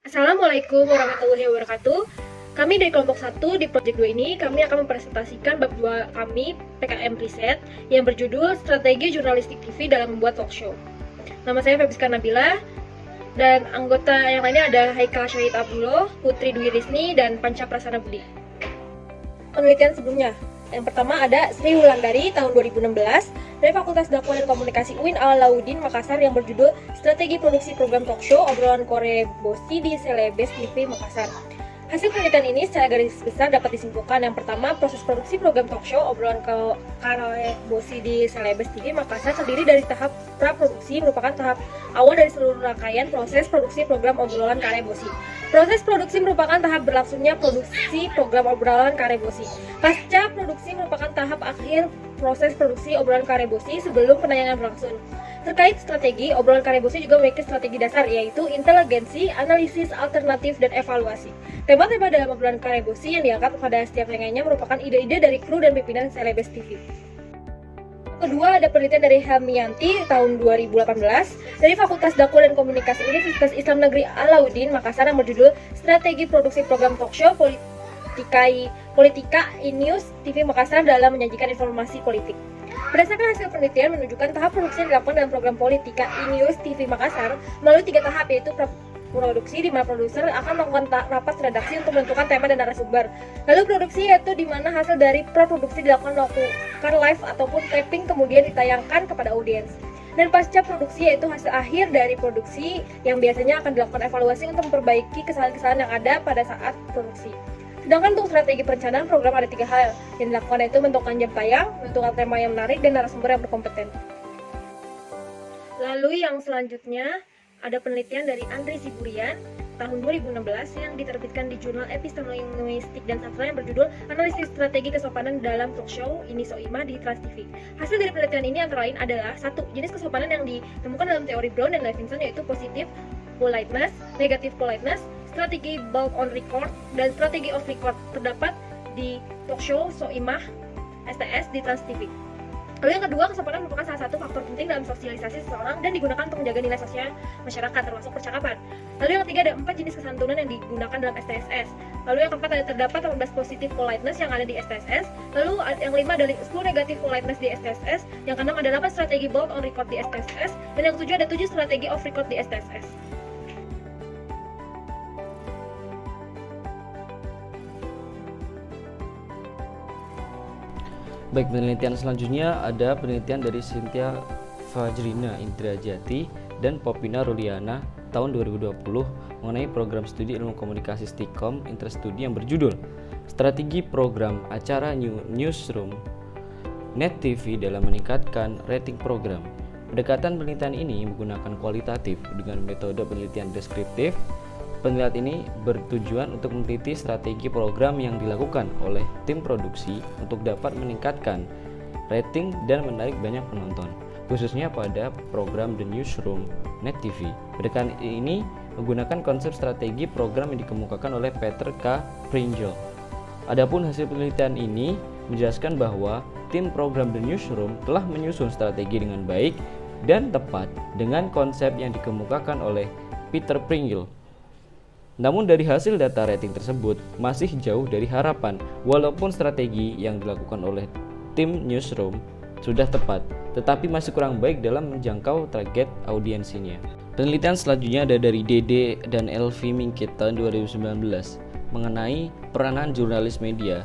Assalamualaikum warahmatullahi wabarakatuh. Kami dari kelompok 1 di Project 2 ini, kami akan mempresentasikan bab 2 kami PKM Riset yang berjudul Strategi Jurnalistik TV dalam Membuat Talk Show. Nama saya Febiska Nabila, dan anggota yang lainnya ada Haikal Syahid Abdullah, Putri Dwi Risni, dan Panca Prasana Budi. Penelitian sebelumnya. Yang pertama ada Sri Wulandari tahun 2016 dari Fakultas Dakwah dan Komunikasi UIN Alauddin Makassar yang berjudul Strategi Produksi Program Talk Show Obrolan Korebosi di Celebes TV Makassar. Hasil penelitian ini secara garis besar dapat disimpulkan. Yang pertama, proses produksi program talk show obrolan Korebosi di Celebes TV Makassar terdiri dari tahap praproduksi, merupakan tahap awal dari seluruh rangkaian proses produksi program obrolan Korebosi. Proses produksi merupakan tahap berlangsungnya produksi program obrolan Korebosi. Pasca produksi merupakan tahap akhir proses produksi obrolan Korebosi sebelum penayangan berlangsung. Terkait strategi, obrolan Korebosi juga memiliki strategi dasar, yaitu inteligensi, analisis, alternatif, dan evaluasi. Tema-tema dalam obrolan Korebosi yang diangkat pada setiap tayangannya merupakan ide-ide dari kru dan pimpinan Celebes TV. Kedua, ada penelitian dari Helmianti tahun 2018 dari Fakultas Dakwah dan Komunikasi Universitas Islam Negeri Alauddin Makassar yang berjudul Strategi Produksi Program Talk Show Politika News TV Makassar dalam menyajikan informasi politik. Berdasarkan hasil penelitian menunjukkan tahap produksi yang dilakukan dalam program Politika News TV Makassar melalui 3 tahap, yaitu produksi di mana produser akan melakukan rapat redaksi untuk menentukan tema dan narasumber. Lalu produksi, yaitu di mana hasil dari praproduksi melakukan live ataupun taping kemudian ditayangkan kepada audiens. Dan pasca produksi, yaitu hasil akhir dari produksi yang biasanya akan dilakukan evaluasi untuk memperbaiki kesalahan-kesalahan yang ada pada saat produksi. Sedangkan untuk strategi perencanaan program ada 3 hal yang dilakukan, yaitu menentukan jam tayang, menentukan tema yang menarik, dan narasumber yang berkompeten. Lalu yang selanjutnya ada penelitian dari Andri Siburian tahun 2016 yang diterbitkan di jurnal Epistemologistik dan Sastra yang berjudul Analisis Strategi Kesopanan dalam Talk Show ini Soimah di Trans TV. Hasil dari penelitian ini antara lain adalah 1. Jenis kesopanan yang ditemukan dalam teori Brown dan Levinson, yaitu positive politeness, negative politeness, strategi bulk on record, dan strategi off record terdapat di Talk Show Soimah STS di Trans TV. Lalu yang kedua, kesopanan merupakan salah satu faktor penting dalam sosialisasi seseorang dan digunakan untuk menjaga nilai sosial masyarakat termasuk percakapan. Lalu yang ketiga, ada 4 jenis kesantunan yang digunakan dalam STSS. Lalu yang keempat, ada terdapat 18 positive politeness yang ada di STSS. Lalu yang 5 ada 10 negative politeness di STSS. Yang keenam ada 8 strategi bulk on record di STSS. Dan yang ketujuh ada 7 strategi off record di STSS. Baik, penelitian selanjutnya ada penelitian dari Cynthia Fajrina Indrajati dan Popina Ruliana tahun 2020 mengenai program studi ilmu komunikasi Stikom Interstudi yang berjudul Strategi Program Acara Newsroom Net TV dalam meningkatkan rating program. Pendekatan penelitian ini menggunakan kualitatif dengan metode penelitian deskriptif. Penelitian ini bertujuan untuk meneliti strategi program yang dilakukan oleh tim produksi untuk dapat meningkatkan rating dan menarik banyak penonton, khususnya pada program The Newsroom Net TV. Pendekatan ini menggunakan konsep strategi program yang dikemukakan oleh Peter K. Pringle. Adapun hasil penelitian ini menjelaskan bahwa tim program The Newsroom telah menyusun strategi dengan baik dan tepat dengan konsep yang dikemukakan oleh Peter Pringle. Namun dari hasil data rating tersebut masih jauh dari harapan, walaupun strategi yang dilakukan oleh tim Newsroom sudah tepat, tetapi masih kurang baik dalam menjangkau target audiensinya. Penelitian selanjutnya ada dari Dede dan Elvi Mingkit tahun 2019 mengenai peranan jurnalis media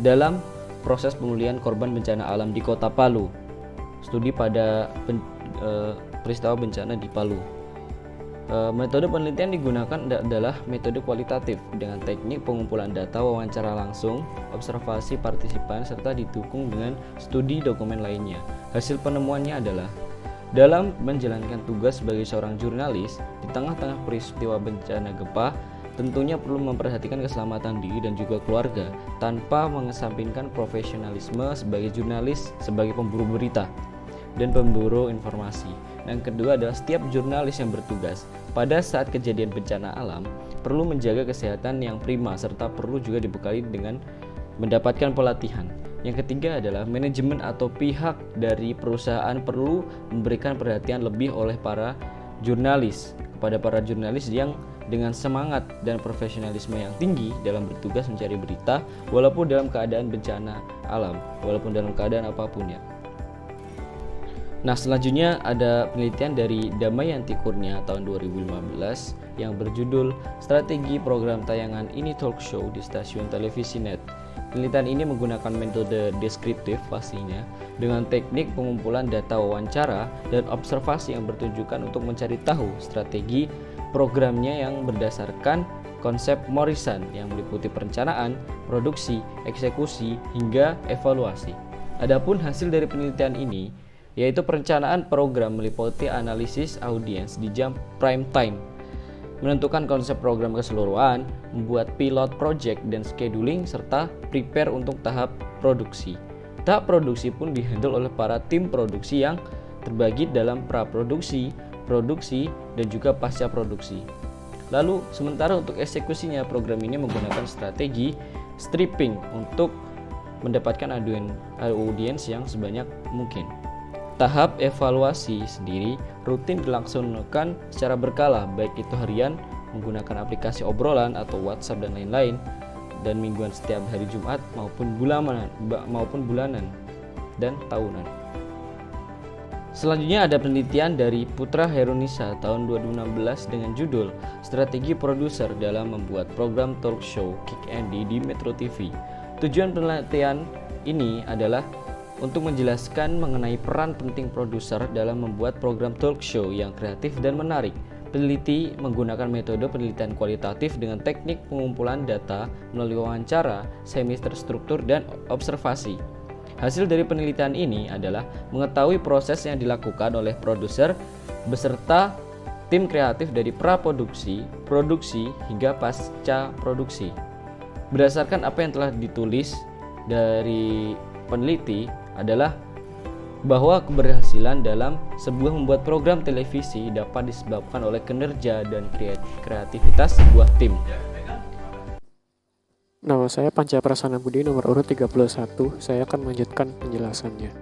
dalam proses pemulihan korban bencana alam di Kota Palu. Studi pada peristiwa bencana di Palu. Metode penelitian digunakan adalah metode kualitatif dengan teknik pengumpulan data, wawancara langsung, observasi partisipan, serta didukung dengan studi dokumen lainnya. Hasil penemuannya adalah dalam menjalankan tugas sebagai seorang jurnalis di tengah-tengah peristiwa bencana gempa, tentunya perlu memperhatikan keselamatan diri dan juga keluarga tanpa mengesampingkan profesionalisme sebagai jurnalis, sebagai pemburu berita dan pemburu informasi. Yang kedua adalah setiap jurnalis yang bertugas pada saat kejadian bencana alam perlu menjaga kesehatan yang prima serta perlu juga dibekali dengan mendapatkan pelatihan. Yang ketiga adalah manajemen atau pihak dari perusahaan perlu memberikan perhatian lebih oleh para jurnalis kepada para jurnalis yang dengan semangat dan profesionalisme yang tinggi dalam bertugas mencari berita walaupun dalam keadaan bencana alam, walaupun dalam keadaan apapun ya. Nah, selanjutnya ada penelitian dari Damayanti Kurnia tahun 2015 yang berjudul Strategi Program Tayangan Ini Talk Show di Stasiun Televisi Net. Penelitian ini menggunakan metode deskriptif pastinya dengan teknik pengumpulan data wawancara dan observasi yang bertujuan untuk mencari tahu strategi programnya yang berdasarkan konsep Morrison yang meliputi perencanaan, produksi, eksekusi, hingga evaluasi. Adapun hasil dari penelitian ini yaitu perencanaan program meliputi analisis audiens di jam prime time, menentukan konsep program keseluruhan, membuat pilot project dan scheduling, serta prepare untuk tahap produksi. Tahap produksi pun dihandle oleh para tim produksi yang terbagi dalam praproduksi, produksi, dan juga pasca produksi. Lalu, sementara untuk eksekusinya, program ini menggunakan strategi stripping untuk mendapatkan audiens yang sebanyak mungkin. Tahap evaluasi sendiri rutin dilaksanakan secara berkala, baik itu harian menggunakan aplikasi obrolan atau WhatsApp dan lain-lain, dan mingguan setiap hari Jumat maupun bulanan dan tahunan. Selanjutnya ada penelitian dari Putra Herunisa tahun 2016 dengan judul Strategi Produser dalam Membuat Program Talk Show Kick Andy di Metro TV. Tujuan penelitian ini adalah untuk menjelaskan mengenai peran penting produser dalam membuat program talk show yang kreatif dan menarik. Peneliti menggunakan metode penelitian kualitatif dengan teknik pengumpulan data melalui wawancara, semi terstruktur, dan observasi. Hasil dari penelitian ini adalah mengetahui proses yang dilakukan oleh produser beserta tim kreatif dari praproduksi, produksi, hingga pasca produksi. Berdasarkan apa yang telah ditulis dari peneliti adalah bahwa keberhasilan dalam sebuah membuat program televisi dapat disebabkan oleh kinerja dan kreativitas sebuah tim. Nama saya Panca Prasana Budi, nomor urut 31. Saya akan melanjutkan penjelasannya.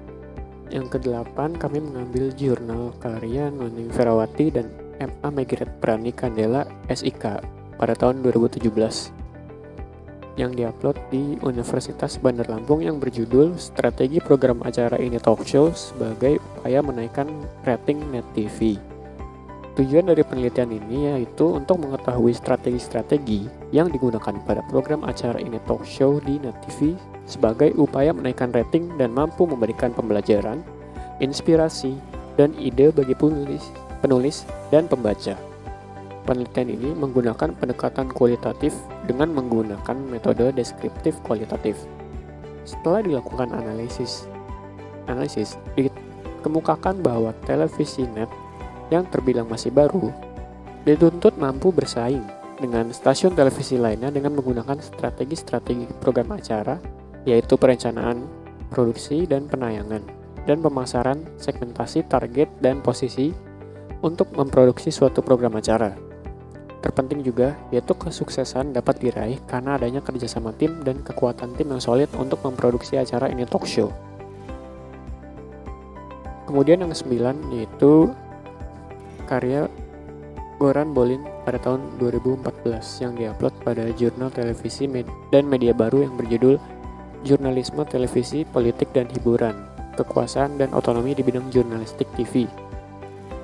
Yang ke-8, kami mengambil jurnal karya Nuning Ferawati dan M.A. Megret Prani Kandela SIK pada tahun 2017 yang diupload di Universitas Bandar Lampung yang berjudul Strategi Program Acara Ini Talk Show sebagai upaya menaikkan rating Net TV. Tujuan dari penelitian ini yaitu untuk mengetahui strategi-strategi yang digunakan pada program acara Ini Talk Show di Net TV sebagai upaya menaikkan rating dan mampu memberikan pembelajaran, inspirasi, dan ide bagi penulis dan pembaca. Penelitian ini menggunakan pendekatan kualitatif dengan menggunakan metode deskriptif kualitatif. Setelah dilakukan analisis dikemukakan bahwa televisi net yang terbilang masih baru dituntut mampu bersaing dengan stasiun televisi lainnya dengan menggunakan strategi-strategi program acara, yaitu perencanaan, produksi, dan penayangan, dan pemasaran segmentasi target dan posisi untuk memproduksi suatu program acara. Terpenting juga yaitu kesuksesan dapat diraih karena adanya kerjasama tim dan kekuatan tim yang solid untuk memproduksi acara Ini Talk Show. Kemudian yang ke-9 yaitu karya Goran Bolin pada tahun 2014 yang diupload pada jurnal televisi dan media baru yang berjudul Jurnalisme Televisi, Politik dan Hiburan, Kekuasaan dan Otonomi di Bidang Jurnalistik TV.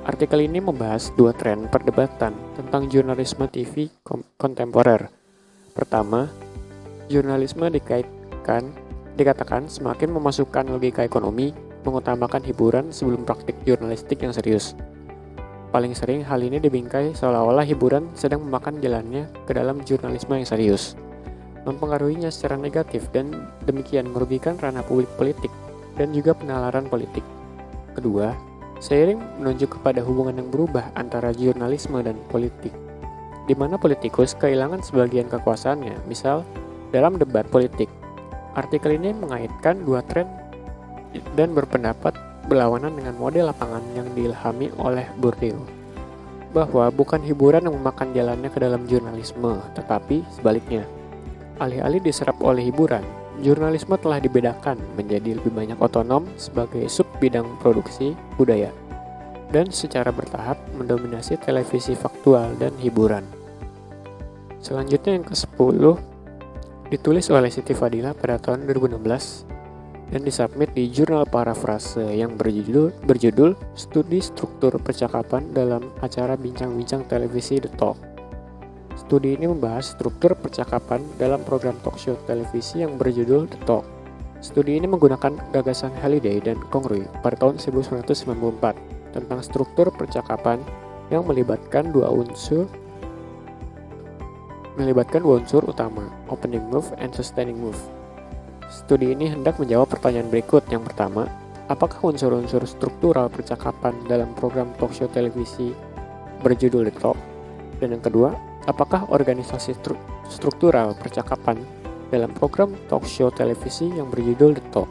Artikel ini membahas dua tren perdebatan tentang jurnalisme TV kontemporer. Pertama, jurnalisme dikatakan semakin memasukkan logika ekonomi, mengutamakan hiburan sebelum praktik jurnalistik yang serius. Paling sering hal ini dibingkai seolah-olah hiburan sedang memakan jalannya ke dalam jurnalisme yang serius, mempengaruhinya secara negatif dan demikian merugikan ranah publik politik dan juga penalaran politik. Kedua, seiring menunjuk kepada hubungan yang berubah antara jurnalisme dan politik, di mana politikus kehilangan sebagian kekuasaannya, misal dalam debat politik. Artikel ini mengaitkan dua tren dan berpendapat berlawanan dengan model lapangan yang diilhami oleh Bourdieu, bahwa bukan hiburan yang memakan jalannya ke dalam jurnalisme, tetapi sebaliknya. Alih-alih diserap oleh hiburan, jurnalisme telah dibedakan menjadi lebih banyak otonom sebagai sub-bidang produksi budaya, dan secara bertahap mendominasi televisi faktual dan hiburan. Selanjutnya yang ke-10 ditulis oleh Siti Fadila pada tahun 2016 dan disubmit di jurnal Parafrase yang berjudul Studi Struktur Percakapan dalam acara bincang-bincang televisi The Talk. Studi ini membahas struktur percakapan dalam program talkshow televisi yang berjudul The Talk. Studi ini menggunakan gagasan Halliday dan Conroy pada tahun 1994 tentang struktur percakapan yang melibatkan dua unsur utama, opening move and sustaining move. Studi ini hendak menjawab pertanyaan berikut. Yang pertama, apakah unsur-unsur struktural percakapan dalam program talkshow televisi berjudul The Talk? Dan yang kedua, apakah organisasi struktural percakapan dalam program talkshow televisi yang berjudul The Talk?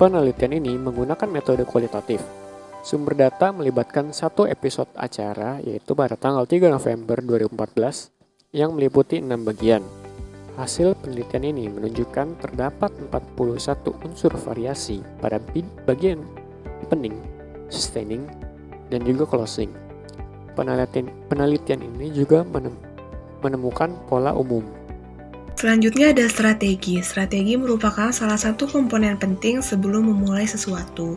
Penelitian ini menggunakan metode kualitatif. Sumber data melibatkan satu episode acara, yaitu pada tanggal 3 November 2014, yang meliputi 6 bagian. Hasil penelitian ini menunjukkan terdapat 41 unsur variasi pada bagian opening, sustaining, dan juga closing. Penelitian ini juga menemukan pola umum. Selanjutnya ada strategi. Strategi merupakan salah satu komponen penting sebelum memulai sesuatu.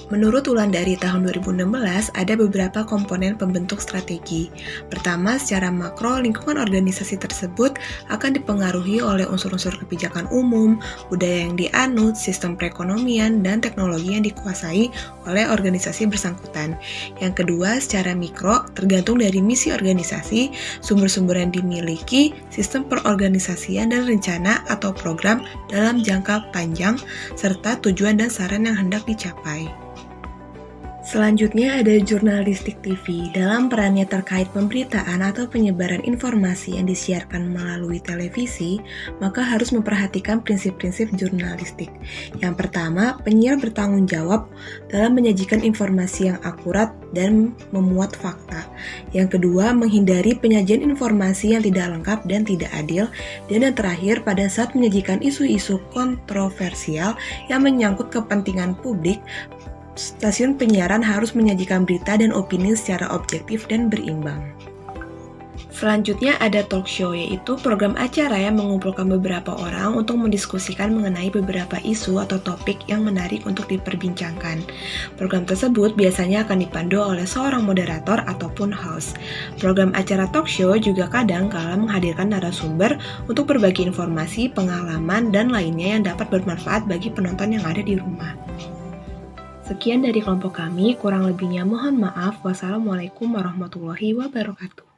Menurut Wulandari tahun 2016, ada beberapa komponen pembentuk strategi. Pertama, secara makro, lingkungan organisasi tersebut akan dipengaruhi oleh unsur-unsur kebijakan umum, budaya yang dianut, sistem perekonomian, dan teknologi yang dikuasai oleh organisasi bersangkutan. Yang kedua, secara mikro, tergantung dari misi organisasi, sumber-sumber yang dimiliki, sistem perorganisasian dan rencana atau program dalam jangka panjang, serta tujuan dan saran yang hendak dicapai. Selanjutnya ada jurnalistik TV. Dalam perannya terkait pemberitaan atau penyebaran informasi yang disiarkan melalui televisi, maka harus memperhatikan prinsip-prinsip jurnalistik. Yang pertama, penyiar bertanggung jawab dalam menyajikan informasi yang akurat dan memuat fakta. Yang kedua, menghindari penyajian informasi yang tidak lengkap dan tidak adil. Dan yang terakhir, pada saat menyajikan isu-isu kontroversial yang menyangkut kepentingan publik, stasiun penyiaran harus menyajikan berita dan opini secara objektif dan berimbang. Selanjutnya ada talk show, yaitu program acara yang mengumpulkan beberapa orang untuk mendiskusikan mengenai beberapa isu atau topik yang menarik untuk diperbincangkan. Program tersebut biasanya akan dipandu oleh seorang moderator ataupun host. Program acara talk show juga kadang kala menghadirkan narasumber untuk berbagi informasi, pengalaman, dan lainnya yang dapat bermanfaat bagi penonton yang ada di rumah. Sekian dari kelompok kami, kurang lebihnya mohon maaf. Wassalamualaikum warahmatullahi wabarakatuh.